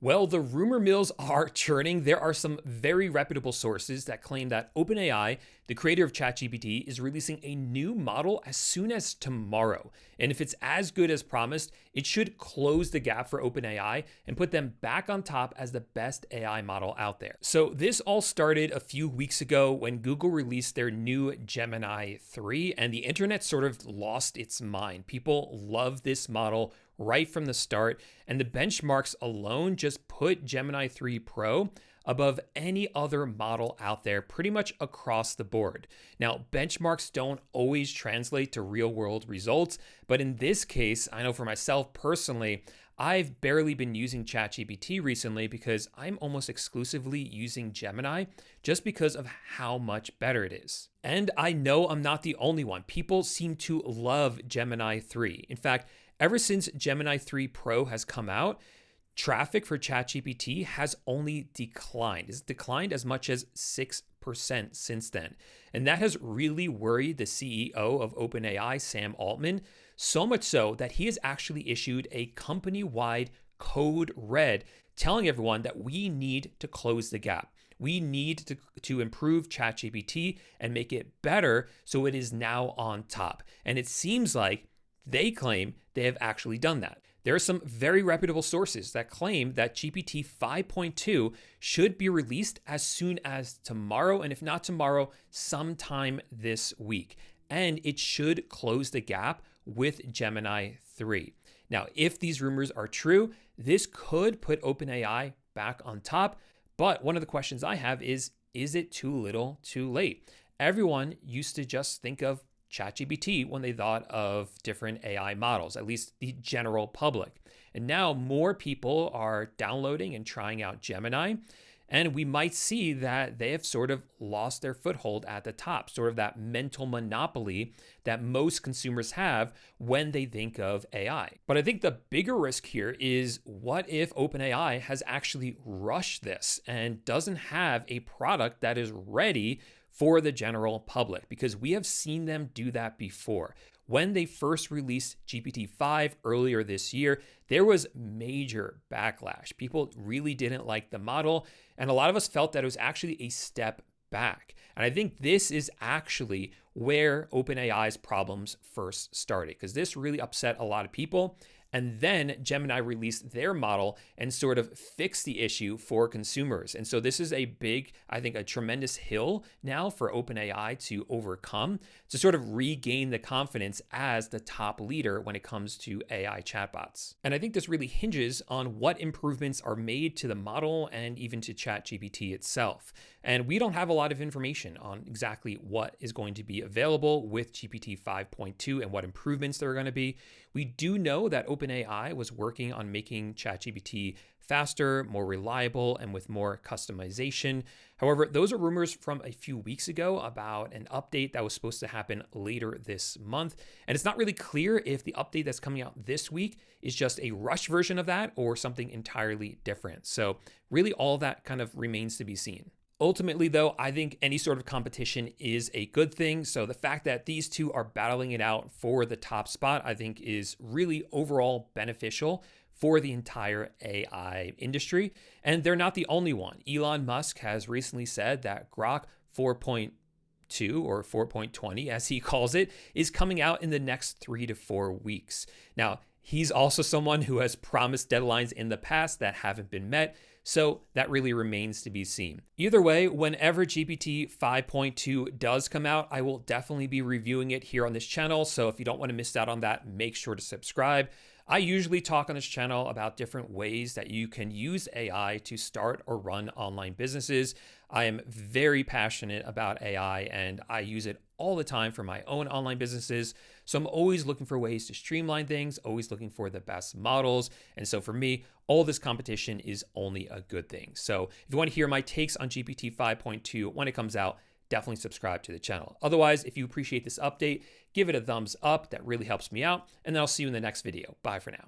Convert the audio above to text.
Well, the rumor mills are churning. There are some very reputable sources that claim that OpenAI, the creator of ChatGPT, is releasing a new model as soon as tomorrow. And if it's as good as promised, it should close the gap for OpenAI and put them back on top as the best AI model out there. So this all started a few weeks ago when Google released their new Gemini 3, and the internet sort of lost its mind. People love this model right from the start, and the benchmarks alone just put Gemini 3 Pro above any other model out there pretty much across the board. Now, benchmarks don't always translate to real world results, but in this case, I know for myself personally, I've barely been using ChatGPT recently because I'm almost exclusively using Gemini just because of how much better it is. And I know I'm not the only one. People seem to love Gemini 3. In fact, ever since Gemini 3 Pro has come out, traffic for ChatGPT has only declined. It's declined as much as 6% since then. And that has really worried the CEO of OpenAI, Sam Altman, so much so that he has actually issued a company-wide code red telling everyone that we need to close the gap. We need to improve ChatGPT and make it better so it is now on top. And it seems like they claim they have actually done that. There are some very reputable sources that claim that GPT 5.2 should be released as soon as tomorrow, and if not tomorrow, sometime this week. And it should close the gap with Gemini 3. Now, if these rumors are true, this could put OpenAI back on top. But one of the questions I have is it too little, too late? Everyone used to just think of ChatGPT when they thought of different AI models, at least the general public. And now more people are downloading and trying out Gemini, and we might see that they have sort of lost their foothold at the top, sort of that mental monopoly that most consumers have when they think of AI. But I think the bigger risk here is, what if OpenAI has actually rushed this and doesn't have a product that is ready for the general public? Because we have seen them do that before. When they first released GPT-5 earlier this year, there was major backlash. People really didn't like the model, and a lot of us felt that it was actually a step back. And I think this is actually where OpenAI's problems first started, because this really upset a lot of people. And then Gemini released their model and sort of fixed the issue for consumers. And so this is a big, I think, a tremendous hill now for OpenAI to overcome, to sort of regain the confidence as the top leader when it comes to AI chatbots. And I think this really hinges on what improvements are made to the model and even to ChatGPT itself. And we don't have a lot of information on exactly what is going to be available with GPT 5.2 and what improvements there are going to be. We do know that OpenAI was working on making ChatGPT faster, more reliable, and with more customization. However, those are rumors from a few weeks ago about an update that was supposed to happen later this month. And it's not really clear if the update that's coming out this week is just a rush version of that or something entirely different. So really all that kind of remains to be seen. Ultimately, though, I think any sort of competition is a good thing. So the fact that these two are battling it out for the top spot, I think is really overall beneficial for the entire AI industry. And they're not the only one. Elon Musk has recently said that Grok 4.2 or 4.20, as he calls it, is coming out in the next 3 to 4 weeks. Now, he's also someone who has promised deadlines in the past that haven't been met. So that really remains to be seen. Either way, whenever GPT 5.2 does come out, I will definitely be reviewing it here on this channel. So if you don't want to miss out on that, make sure to subscribe. I usually talk on this channel about different ways that you can use AI to start or run online businesses. I am very passionate about AI and I use it all the time for my own online businesses. So I'm always looking for ways to streamline things, always looking for the best models. And so for me, all this competition is only a good thing. So if you want to hear my takes on GPT 5.2 when it comes out, definitely subscribe to the channel. Otherwise, if you appreciate this update, give it a thumbs up. That really helps me out. And then I'll see you in the next video. Bye for now.